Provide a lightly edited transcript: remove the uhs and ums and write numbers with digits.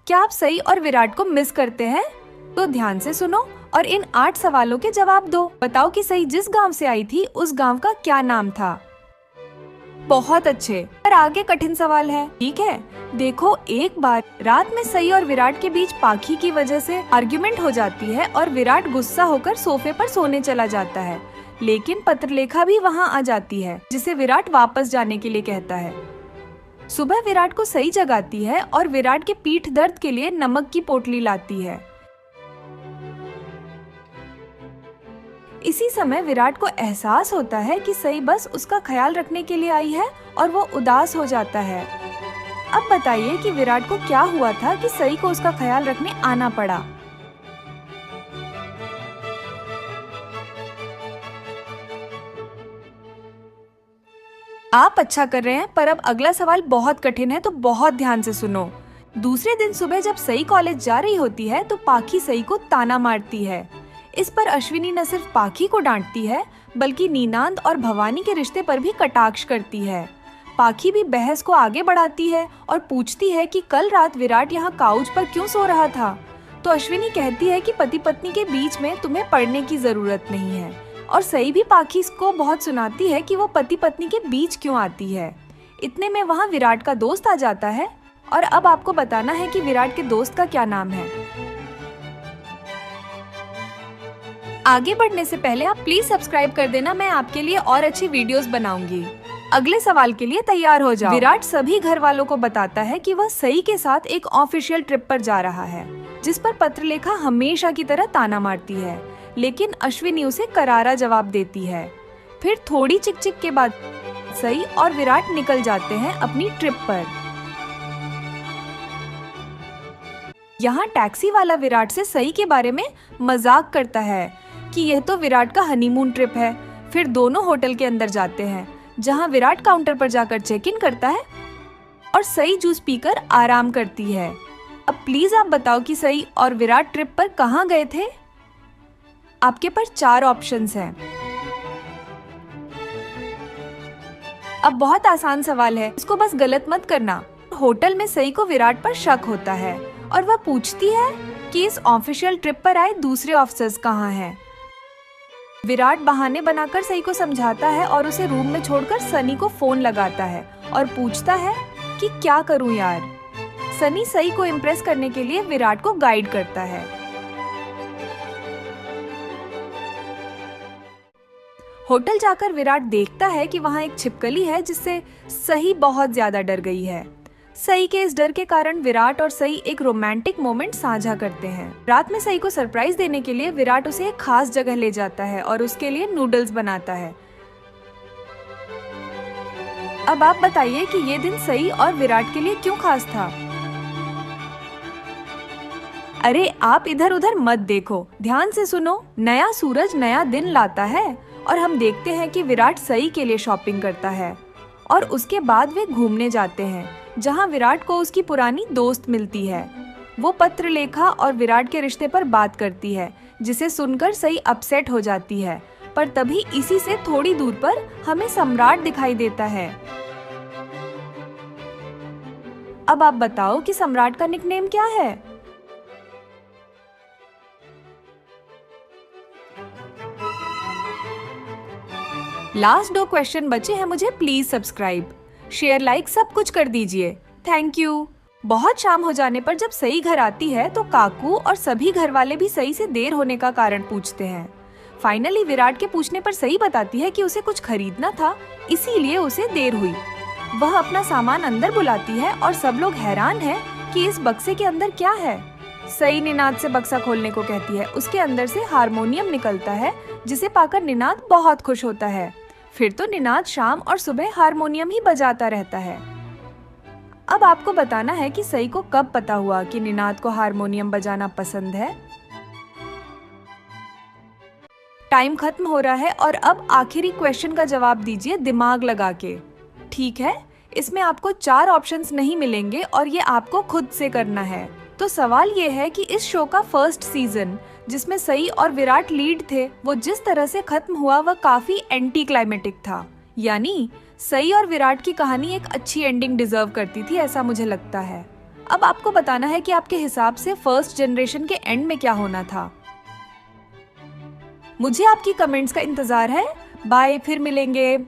क्या आप सई और विराट को मिस करते हैं? तो ध्यान से सुनो और इन 8 सवालों के जवाब दो। बताओ कि सई जिस गांव से आई थी उस गांव का क्या नाम था? बहुत अच्छे। पर आगे कठिन सवाल है, ठीक है? देखो, एक बार रात में सई और विराट के बीच पाखी की वजह से आर्ग्यूमेंट हो जाती है और विराट गुस्सा होकर सोफे पर सोने चला जाता है। लेकिन पत्रलेखा भी वहाँ आ जाती है, जिसे विराट वापस जाने के लिए कहता है। सुबह विराट को सई जगाती है और विराट के पीठ दर्द के लिए नमक की पोटली लाती है। इसी समय विराट को एहसास होता है कि सई बस उसका ख्याल रखने के लिए आई है और वो उदास हो जाता है। अब बताइए कि विराट को क्या हुआ था कि सई को उसका ख्याल रखने आना पड़ा। आप अच्छा कर रहे हैं, पर अब अगला सवाल बहुत कठिन है, तो बहुत ध्यान से सुनो। दूसरे दिन सुबह जब सई कॉलेज जा रही होती है तो पाखी सई को ताना मारती है। इस पर अश्विनी न सिर्फ पाखी को डांटती है, बल्कि नीनांद और भवानी के रिश्ते पर भी कटाक्ष करती है। पाखी भी बहस को आगे बढ़ाती है और पूछती है कि कल रात विराट यहाँ काउच पर क्यों सो रहा था। तो अश्विनी कहती है कि पति पत्नी के बीच में तुम्हें पढ़ने की जरूरत नहीं है। और सई भी पाखी को बहुत सुनाती है कि वो पति पत्नी के बीच क्यों आती है। इतने में वहाँ विराट का दोस्त आ जाता है और अब आपको बताना है कि विराट के दोस्त का क्या नाम है। आगे बढ़ने से पहले आप प्लीज सब्सक्राइब कर देना, मैं आपके लिए और अच्छी वीडियोस बनाऊंगी। अगले सवाल के लिए तैयार हो जाओ। विराट सभी घर वालों को बताता है कि वह सई के साथ एक ऑफिशियल ट्रिप पर जा रहा है, जिस पर पत्रलेखा हमेशा की तरह ताना मारती है, लेकिन अश्विनी उसे करारा जवाब देती है। फिर थोड़ी चिकचिक के बाद सई और विराट निकल जाते हैं अपनी ट्रिप पर। यहाँ टैक्सी वाला विराट से सई के बारे में मजाक करता है कि यह तो विराट का हनीमून ट्रिप है। फिर दोनों होटल के अंदर जाते हैं, जहाँ विराट काउंटर पर जाकर चेक इन करता है और सई जूस पीकर आराम करती है। अब प्लीज आप बताओ कि सई और विराट ट्रिप पर कहाँ गए थे? आपके पास 4 ऑप्शंस हैं। अब बहुत आसान सवाल है, इसको बस गलत मत करना। होटल में सई को विराट पर शक होता है और वह पूछती है कि इस ऑफिशियल ट्रिप पर आए दूसरे ऑफिसर्स कहाँ हैं। विराट बहाने बनाकर सई को समझाता है और उसे रूम में छोड़कर सनी को फोन लगाता है और पूछता है कि क्या करूं यार। सनी सई को इम्प्रेस करने के लिए विराट को गाइड करता है। होटल जाकर विराट देखता है कि वहाँ एक छिपकली है, जिससे सई बहुत ज्यादा डर गई है। सई के इस डर के कारण विराट और सई एक रोमांटिक मोमेंट साझा करते हैं। रात में सई को सरप्राइज देने के लिए विराट उसे एक खास जगह ले जाता है और उसके लिए नूडल्स बनाता है। अब आप बताइए कि ये दिन सई और विराट के लिए क्यों खास था? अरे आप इधर उधर मत देखो, ध्यान से सुनो। नया सूरज नया दिन लाता है और हम देखते हैं कि विराट सई के लिए शॉपिंग करता है और उसके बाद वे घूमने जाते हैं, जहां विराट को उसकी पुरानी दोस्त मिलती है। वो पत्रलेखा और विराट के रिश्ते पर बात करती है, जिसे सुनकर सई अपसेट हो जाती है। पर तभी इसी से थोड़ी दूर पर हमें सम्राट दिखाई देता है। अब आप बताओ कि सम्राट का निकनेम क्या है? लास्ट 2 क्वेश्चन बचे हैं। मुझे प्लीज सब्सक्राइब, शेयर, लाइक सब कुछ कर दीजिए। Thank you. बहुत शाम हो जाने पर जब सई घर आती है तो काकू और सभी घर वाले भी सई से देर होने का कारण पूछते हैं। फाइनली विराट के पूछने पर सई बताती है कि उसे कुछ खरीदना था, इसीलिए उसे देर हुई। वह अपना सामान अंदर बुलाती है और सब लोग हैरान हैं कि इस बक्से के अंदर क्या है। सई निनाद से बक्सा खोलने को कहती है। उसके अंदर से हारमोनियम निकलता है, जिसे पाकर निनाद बहुत खुश होता है। फिर तो निनाद शाम और सुबह हारमोनियम ही बजाता रहता है। अब आपको बताना है कि सई को कब पता हुआ कि निनाद को हारमोनियम बजाना पसंद है। टाइम खत्म हो रहा है और अब आखिरी क्वेश्चन का जवाब दीजिए दिमाग लगा के। ठीक है, इसमें आपको 4 ऑप्शंस नहीं मिलेंगे और ये आपको खुद से करना है। तो सवाल ये है कि इस शो का फर्स्ट सीजन, जिसमें सई और विराट लीड थे, वो जिस तरह से खत्म हुआ वह काफी एंटी क्लाइमेटिक था। यानी सई और विराट की कहानी एक अच्छी एंडिंग डिजर्व करती थी, ऐसा मुझे लगता है। अब आपको बताना है कि आपके हिसाब से फर्स्ट जनरेशन के एंड में क्या होना था। मुझे आपकी कमेंट्स का इंतजार है। बाय, फिर मिलेंगे।